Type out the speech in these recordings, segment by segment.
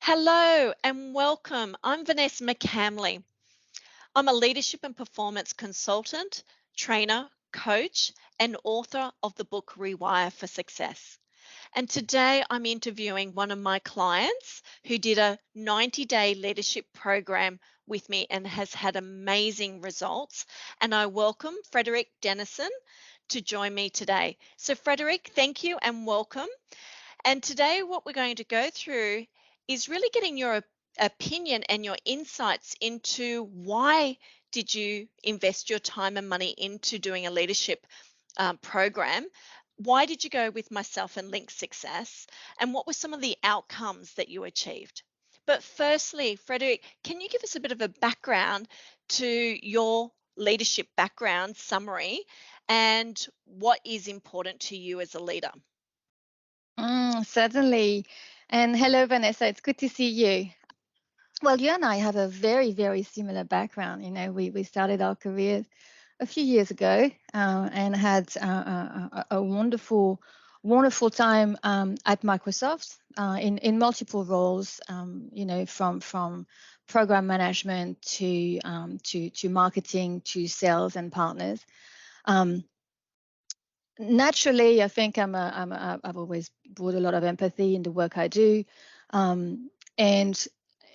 Hello and welcome. I'm Vanessa McCamley. I'm a leadership and performance consultant, trainer, coach, and author of the book Rewire for Success. And today I'm interviewing one of my clients who did a 90-day leadership program with me and has had amazing results. And I welcome Frederique Dennison to join me today. So Frederique, thank you and welcome. And today what we're going to go through is really getting your opinion and your insights into why did you invest your time and money into doing a leadership program? Why did you go with myself and Link Success? And what were some of the outcomes that you achieved? But firstly, Frederique, can you give us a bit of a background to your leadership background summary and what is important to you as a leader? Certainly. And hello, Vanessa. It's good to see you. Well, you and I have a very, very similar background. You know, we started our careers a few years ago and had a wonderful, wonderful time at Microsoft in multiple roles. You know, from program management to marketing to sales and partners. Naturally, I think I've always brought a lot of empathy in the work I do, and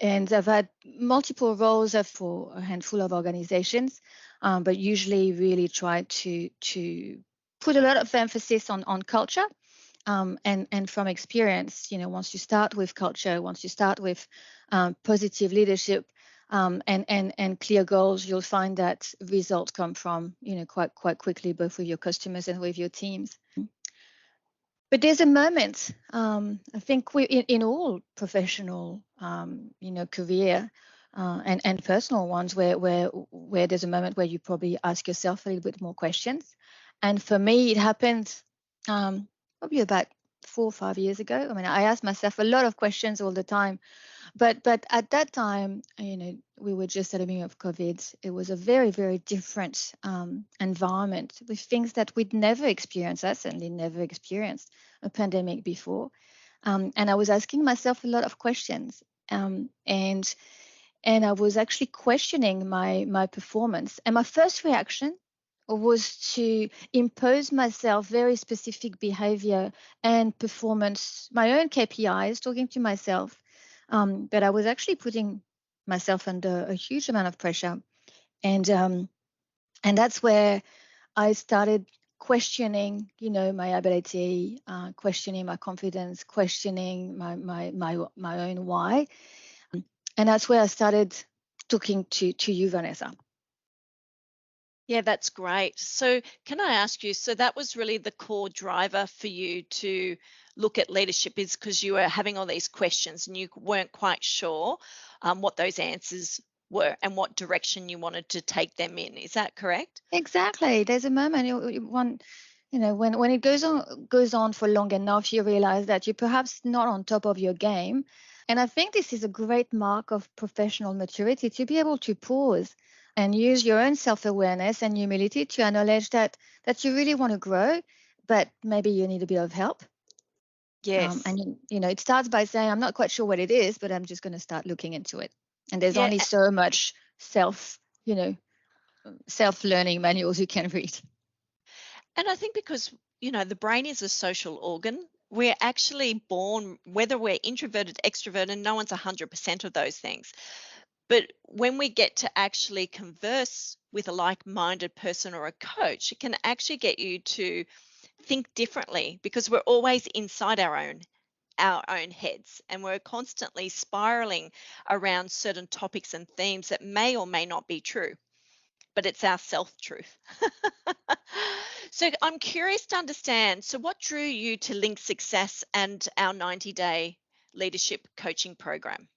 I've had multiple roles for a handful of organizations, but usually really try to put a lot of emphasis on culture, and from experience, you know, once you start with culture, once you start with positive leadership, and clear goals, you'll find that results come from, you know, quite quickly, both with your customers and with your teams. But there's a moment, I think we in all professional, you know, career and personal ones where there's a moment where you probably ask yourself a little bit more questions. And for me, it happened probably about 4 or 5 years ago. I mean, I asked myself a lot of questions all the time. But at that time, you know, we were just at the beginning of COVID. It was a very, very different environment with things that we'd never experienced. I certainly never experienced a pandemic before. And I was asking myself a lot of questions. And I was actually questioning my performance. And my first reaction was to impose myself very specific behavior and performance, my own KPIs, talking to myself. But I was actually putting myself under a huge amount of pressure, and that's where I started questioning, you know, my ability, questioning my confidence, questioning my own why, and that's where I started talking to you, Vanessa. Yeah, that's great. So, can I ask you, so that was really the core driver for you to look at leadership, is because you were having all these questions and you weren't quite sure what those answers were and what direction you wanted to take them in. Is that correct? Exactly. There's a moment you know, when it goes on for long enough, you realize that you're perhaps not on top of your game. And I think this is a great mark of professional maturity, to be able to pause and use your own self-awareness and humility to acknowledge that you really want to grow, but maybe you need a bit of help. Yes. And you know, it starts by saying, I'm not quite sure what it is, but I'm just going to start looking into it. And there's Yeah. only so much you know, self-learning manuals you can read. And I think because, you know, the brain is a social organ, we're actually born, whether we're introverted, extroverted, and no one's 100% of those things. But when we get to actually converse with a like-minded person or a coach, it can actually get you to think differently, because we're always inside our own heads, and we're constantly spiraling around certain topics and themes that may or may not be true, but it's our self-truth. So I'm curious to understand, so what drew you to Link Success and our 90-day leadership coaching program?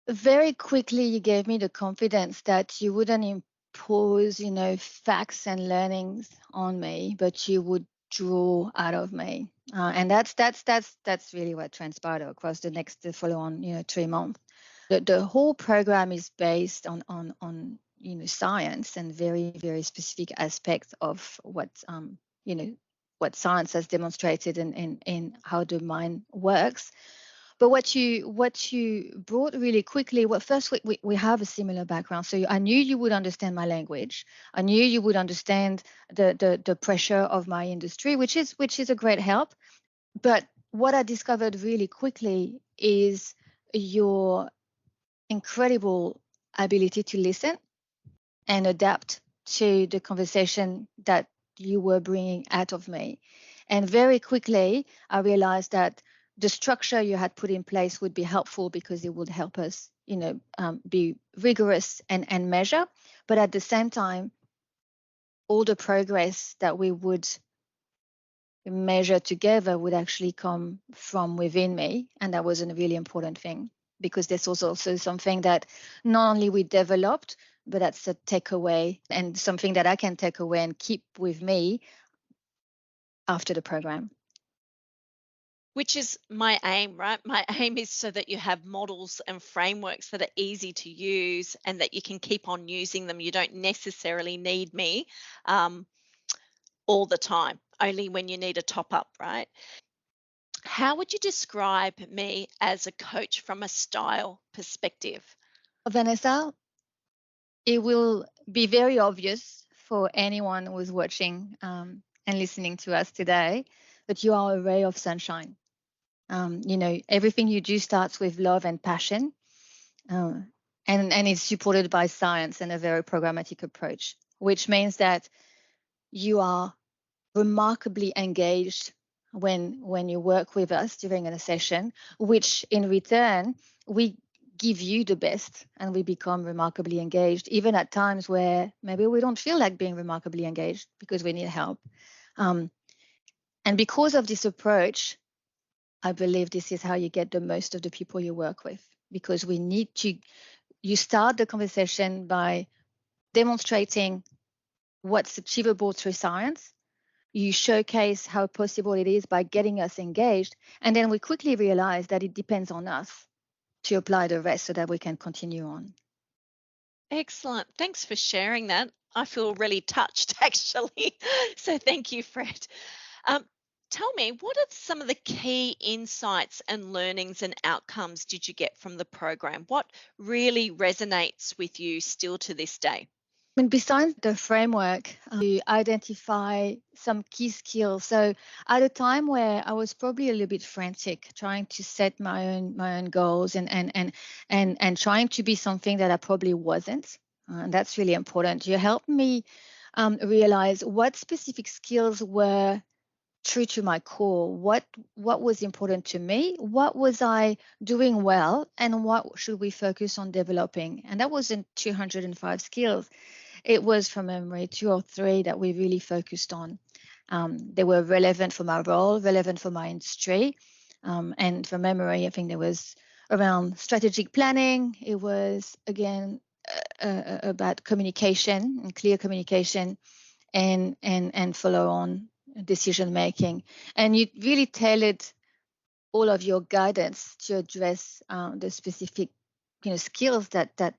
Very quickly, you gave me the confidence that you wouldn't impose, you know, facts and learnings on me, but you would draw out of me. And that's really what transpired across the follow-on, you know, 3 months. The whole program is based on you know, science and very, very specific aspects of what what science has demonstrated in how the mind works. But what you brought really quickly, well, first we have a similar background. So I knew you would understand my language. I knew you would understand the pressure of my industry, which is a great help. But what I discovered really quickly is your incredible ability to listen and adapt to the conversation that you were bringing out of me. And very quickly, I realized that the structure you had put in place would be helpful because it would help us, be rigorous and measure. But at the same time, all the progress that we would measure together would actually come from within me. And that was a really important thing, because this was also something that not only we developed, but that's a takeaway and something that I can take away and keep with me after the program. Which is my aim, right? My aim is so that you have models and frameworks that are easy to use and that you can keep on using them. You don't necessarily need me all the time, only when you need a top up, right? How would you describe me as a coach from a style perspective? Vanessa, it will be very obvious for anyone who's watching and listening to us today that you are a ray of sunshine. Everything you do starts with love and passion, and it's supported by science and a very programmatic approach, which means that you are remarkably engaged when you work with us during a session, which in return we give you the best and we become remarkably engaged, even at times where maybe we don't feel like being remarkably engaged because we need help. And because of this approach, I believe this is how you get the most of the people you work with, because you start the conversation by demonstrating what's achievable through science. You showcase how possible it is by getting us engaged. And then we quickly realize that it depends on us to apply the rest so that we can continue on. Excellent. Thanks for sharing that. I feel really touched, actually. So thank you, Fred. Tell me, what are some of the key insights and learnings and outcomes did you get from the program? What really resonates with you still to this day? Besides the framework, to identify some key skills. So at a time where I was probably a little bit frantic, trying to set my own goals and trying to be something that I probably wasn't, and that's really important. You helped me realize what specific skills were true to my core, what was important to me, what was I doing well, and what should we focus on developing. And that wasn't 205 skills. It was from memory 2 or 3 that we really focused on. They were relevant for my role, relevant for my industry. And from memory, I think there was around strategic planning. It was, again, about communication and clear communication and follow on decision making. And you really tailored all of your guidance to address the specific skills that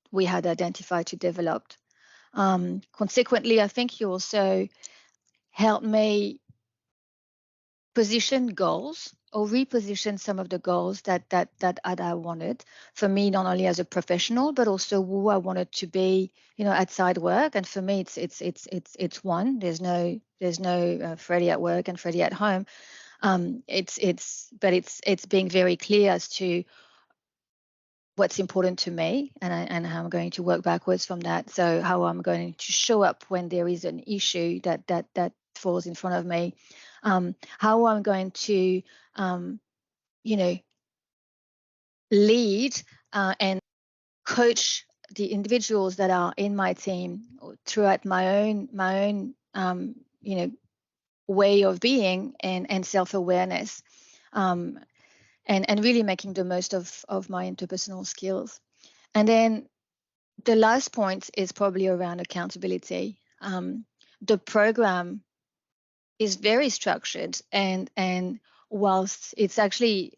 we had identified to develop. Consequently, I think you also helped me position goals or reposition some of the goals that I wanted for me, not only as a professional, but also who I wanted to be, outside work. And for me, it's one. There's no Freddie at work and Freddie at home. It's being very clear as to what's important to me and how I'm going to work backwards from that. So how I'm going to show up when there is an issue that falls in front of me, how I'm going to, lead and coach the individuals that are in my team throughout my own way of being and self-awareness. And really making the most of my interpersonal skills. And then the last point is probably around accountability. The program is very structured, and whilst it's actually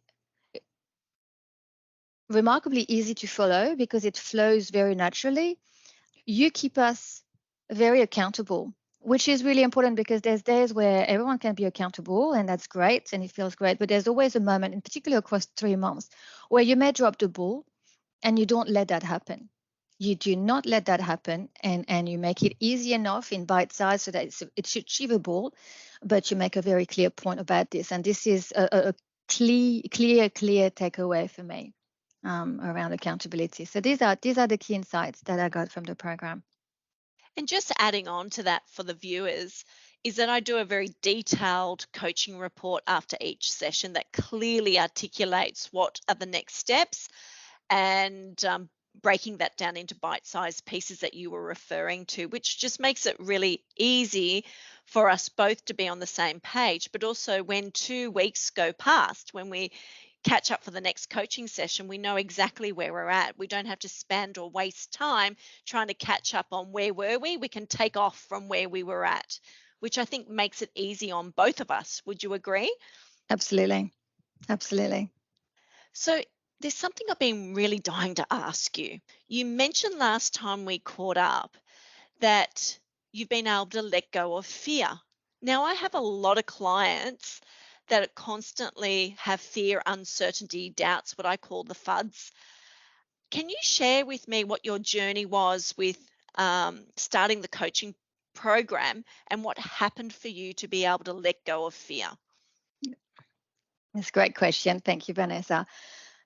remarkably easy to follow because it flows very naturally, you keep us very accountable which is really important because there's days where everyone can be accountable, and that's great and it feels great. But there's always a moment, in particular across 3 months, where you may drop the ball and you don't let that happen. You do not let that happen, and you make it easy enough in bite size so that it's achievable, but you make a very clear point about this. And this is a clear takeaway for me around accountability. So these are the key insights that I got from the program. And just adding on to that for the viewers is that I do a very detailed coaching report after each session that clearly articulates what are the next steps, and breaking that down into bite-sized pieces that you were referring to, which just makes it really easy for us both to be on the same page. But also, when 2 weeks go past, when we catch up for the next coaching session, we know exactly where we're at. We don't have to spend or waste time trying to catch up on where were we. We can take off from where we were at, which I think makes it easy on both of us. Would you agree? Absolutely. Absolutely. So there's something I've been really dying to ask you. You mentioned last time we caught up that you've been able to let go of fear. Now, I have a lot of clients that constantly have fear, uncertainty, doubts, what I call the FUDs. Can you share with me what your journey was with starting the coaching program and what happened for you to be able to let go of fear? That's a great question. Thank you, Vanessa.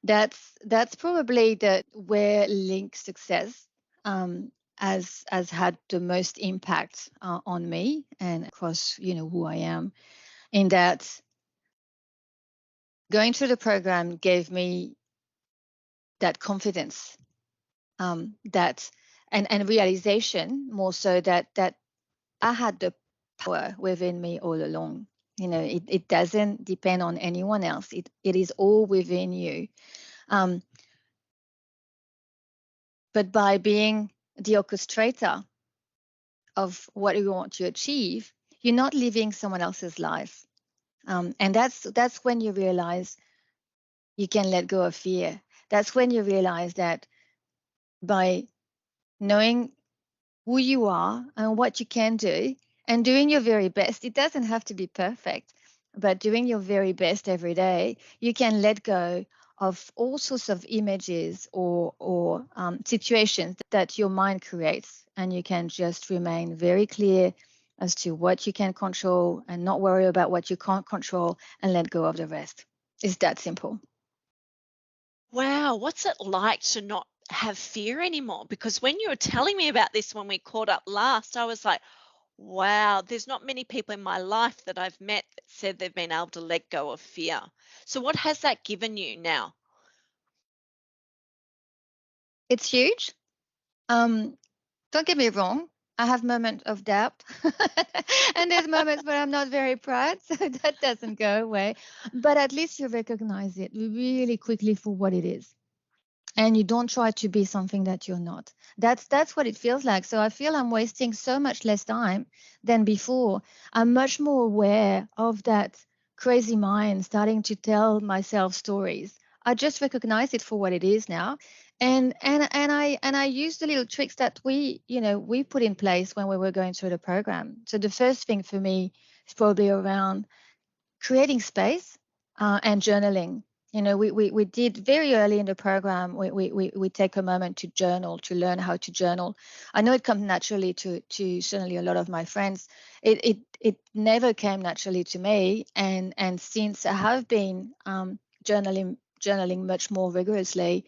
That's probably where Link success has had the most impact on me and across who I am. In that, going through the program gave me that confidence, that and realization more so that I had the power within me all along. It doesn't depend on anyone else. It is all within you. But by being the orchestrator of what you want to achieve, you're not living someone else's life. And that's when you realize you can let go of fear. That's when you realize that by knowing who you are and what you can do and doing your very best, it doesn't have to be perfect, but doing your very best every day, you can let go of all sorts of images or situations that your mind creates, and you can just remain very clear as to what you can control and not worry about what you can't control and let go of the rest. It's that simple. Wow, what's it like to not have fear anymore? Because when you were telling me about this when we caught up last, I was like, wow, there's not many people in my life that I've met that said they've been able to let go of fear. So, what has that given you now? It's huge. Don't get me wrong. I have moments of doubt, and there's moments where I'm not very proud, so that doesn't go away. But at least you recognize it really quickly for what it is, and you don't try to be something that you're not. That's what it feels like. So I feel I'm wasting so much less time than before. I'm much more aware of that crazy mind starting to tell myself stories. I just recognize it for what it is now. And I use the little tricks that we put in place when we were going through the program. So the first thing for me is probably around creating space and journaling. We did very early in the program, we take a moment to journal, to learn how to journal. I know it comes naturally to certainly a lot of my friends. It never came naturally to me. And since I have been journaling much more rigorously,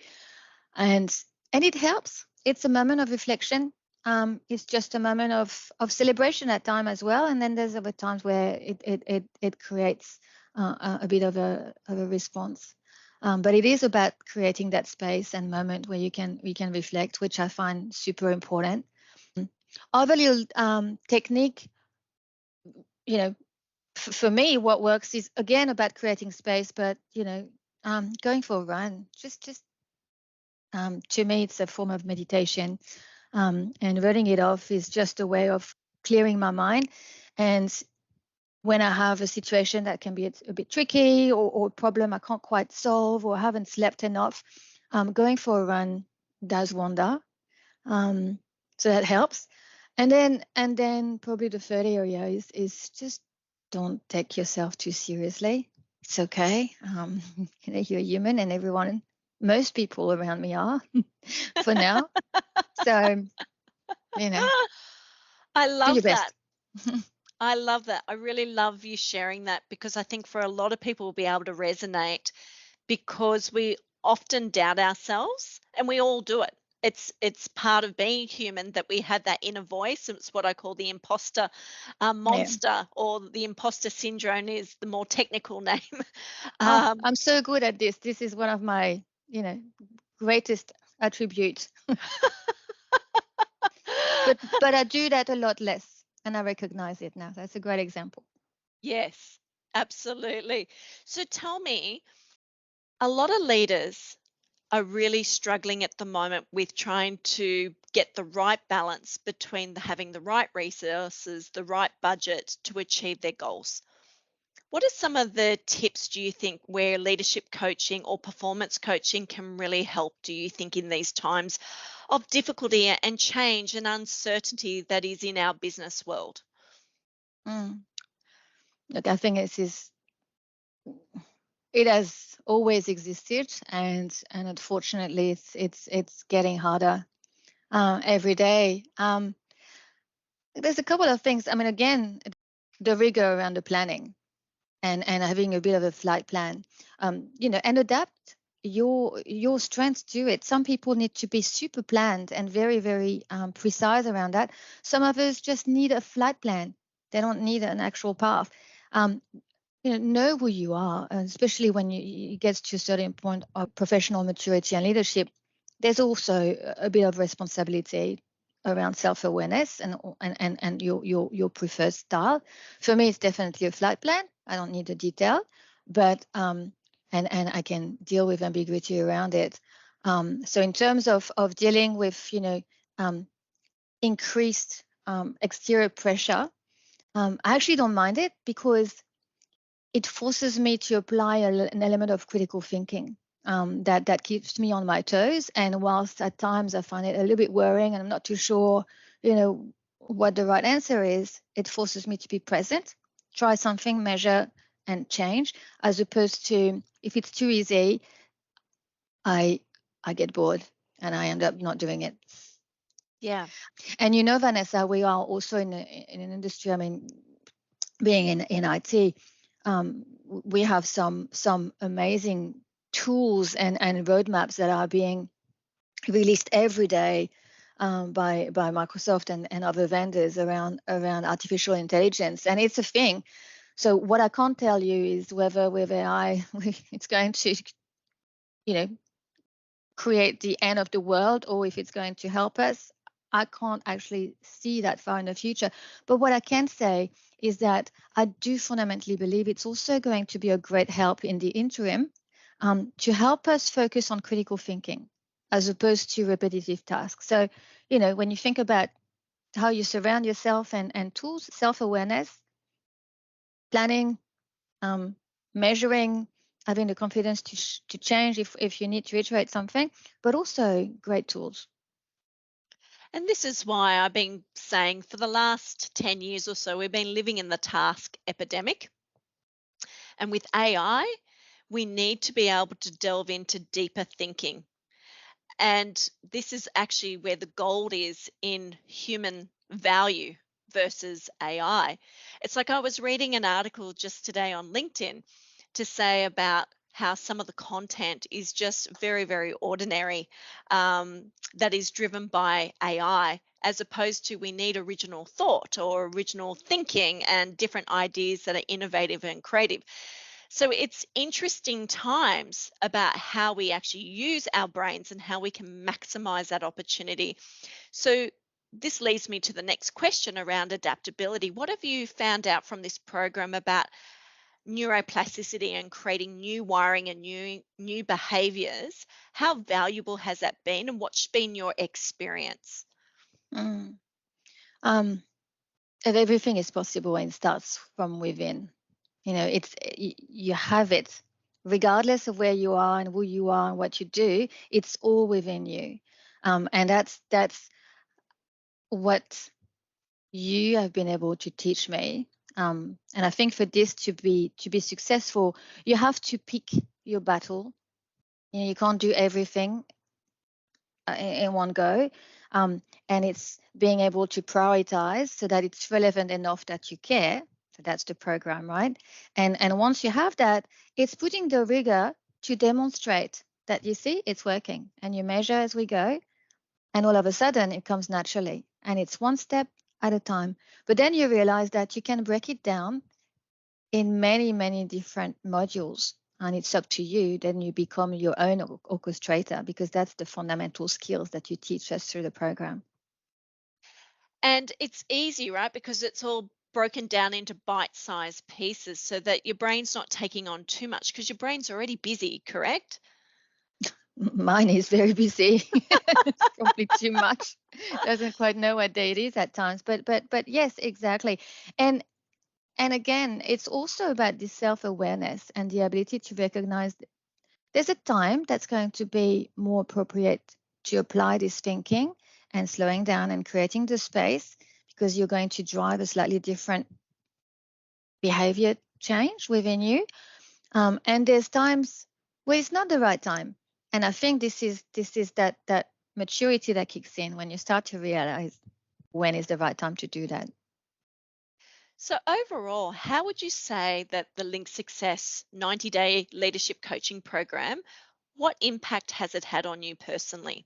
and it helps. It's a moment of reflection. It's just a moment of celebration at time as well. And then there's other times where it creates a bit of a response. But it is about creating that space and moment where we can reflect, which I find super important. Other little technique, for me, what works is again about creating space, but going for a run. Just to me, it's a form of meditation. And running it off is just a way of clearing my mind. And when I have a situation that can be a bit tricky, or a problem I can't quite solve, or haven't slept enough, going for a run does wonder. So that helps. And then probably the third area is just don't take yourself too seriously. It's okay. You're human, and most people around me are for now. So, I do your love that. best. I love that. I really love you sharing that, because I think for a lot of people will be able to resonate, because we often doubt ourselves, and we all do it. It's part of being human that we have that inner voice. It's what I call the imposter Yeah. monster, or the imposter syndrome is the more technical name. Oh, um, I'm so good at this. This is one of my, greatest attributes. But I do that a lot less, and I recognize it now. That's a great example. yes, absolutely. So tell me, a lot of leaders are really struggling at the moment with trying to get the right balance between having the right resources, the right budget to achieve their goals. What are some of the tips, do you think, where leadership coaching or performance coaching can really help, do you think, in these times of difficulty and change and uncertainty that is in our business world? Mm. Look, I think it has always existed, and unfortunately, it's getting harder every day. There's a couple of things. I mean, again, the rigor around the planning and having a bit of a flight plan, and adapt your strengths to it. Some people need to be super planned and very, very precise around that. Some of us just need a flight plan. They don't need an actual path. Um, know who you are, and especially when you get to a certain point of professional maturity and leadership. There's also a bit of responsibility around self-awareness and your preferred style. For me, it's definitely a flight plan. I don't need the detail, but and I can deal with ambiguity around it. So in terms of dealing with um, increased exterior pressure, I actually don't mind it, because it forces me to apply an element of critical thinking that keeps me on my toes. And whilst at times I find it a little bit worrying and I'm not too sure, what the right answer is, it forces me to be present, try something, measure, and change, as opposed to if it's too easy, I I get bored and I end up not doing it. Yeah. And Vanessa, we are also in an industry. I mean, being in IT, we have some amazing tools and roadmaps that are being released every day by Microsoft and other vendors around artificial intelligence, and it's a thing. So what I can't tell you is whether with AI it's going to you know create the end of the world, or if it's going to help us. I can't actually see that far in the future. But what I can say is that I do fundamentally believe it's also going to be a great help in the interim to help us focus on critical thinking as opposed to repetitive tasks. So, when you think about how you surround yourself and tools, self-awareness, planning, um, measuring, having the confidence to change if you need to iterate something, but also great tools. And this is why I've been saying for the last 10 years or so, we've been living in the task epidemic. And with AI, we need to be able to delve into deeper thinking. And this is actually where the gold is in human value versus AI. It's like I was reading an article just today on LinkedIn to say about how some of the content is just very, very ordinary, that is driven by AI, as opposed to we need original thought or original thinking and different ideas that are innovative and creative. So it's interesting times about how we actually use our brains and how we can maximize that opportunity. So this leads me to the next question around adaptability. What have you found out from this program about neuroplasticity and creating new wiring and new behaviors? How valuable has that been, and what's been your experience? Mm. Um, and everything is possible and starts from within. You have it, regardless of where you are and who you are and what you do. It's all within you, and that's what you have been able to teach me. And I think for this to be successful, you have to pick your battle. You can't do everything in one go. And it's being able to prioritize so that it's relevant enough that you care. So that's the program, right? And once you have that, it's putting the rigor to demonstrate that you see it's working, and you measure as we go, and all of a sudden it comes naturally, and it's one step at a time. But then you realize that you can break it down in many, many different modules, and it's up to you. Then you become your own orchestrator, because that's the fundamental skills that you teach us through the program. And it's easy, right? Because it's all broken down into bite-sized pieces so that your brain's not taking on too much, because your brain's already busy, correct? Mine is very busy. It's probably too much. Doesn't quite know what day it is at times. But yes, exactly. And again, it's also about the self-awareness and the ability to recognize there's a time that's going to be more appropriate to apply this thinking and slowing down and creating the space, because you're going to drive a slightly different behavior change within you. And there's times where it's not the right time. And I think this is that maturity that kicks in when you start to realize when is the right time to do that. So overall, how would you say that the Link Success 90-day leadership coaching program, what impact has it had on you personally?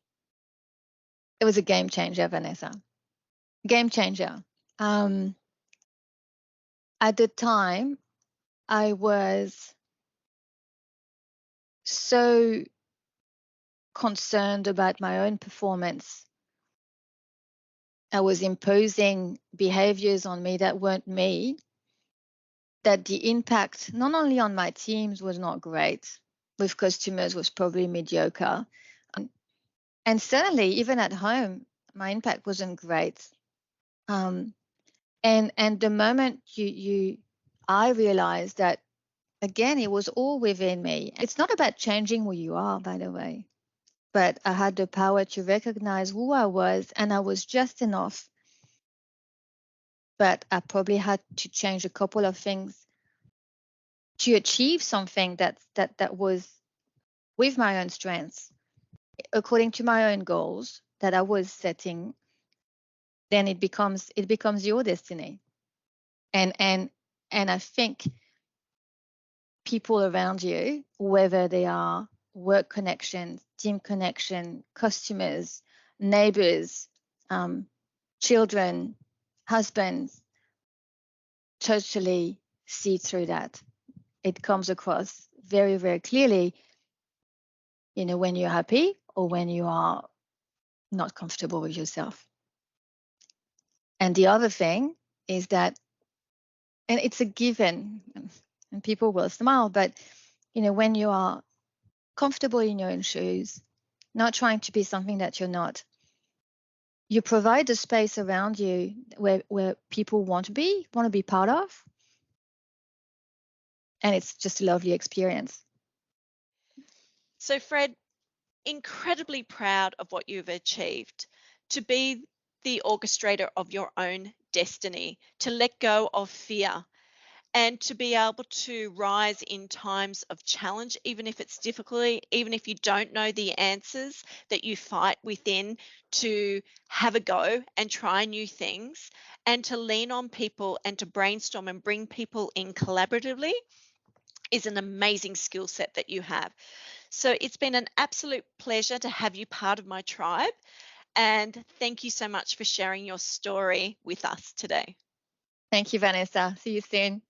It was a game changer, Vanessa. Game changer. At the time, I was so concerned about my own performance. I was imposing behaviors on me that weren't me, that the impact not only on my teams was not great, with customers was probably mediocre. And certainly, even at home, my impact wasn't great. Um, and the moment I realized that, again, it was all within me. It's not about changing who you are, by the way, but I had the power to recognize who I was, and I was just enough. But I probably had to change a couple of things to achieve something that was with my own strengths, according to my own goals that I was setting. Then it becomes your destiny. And I think people around you, whether they are work connections, team connection, customers, neighbors, children, husbands, totally see through that. It comes across very, very clearly, when you're happy or when you are not comfortable with yourself. And the other thing is that, and it's a given, and people will smile, but when you are comfortable in your own shoes, not trying to be something that you're not, you provide the space around you where people want to be part of, and it's just a lovely experience. So Fred, incredibly proud of what you've achieved, to be the orchestrator of your own destiny, to let go of fear, and to be able to rise in times of challenge, even if it's difficult, even if you don't know the answers, that you fight within to have a go and try new things, and to lean on people and to brainstorm and bring people in collaboratively is an amazing skill set that you have. So it's been an absolute pleasure to have you part of my tribe. And thank you so much for sharing your story with us today. Thank you, Vanessa. See you soon.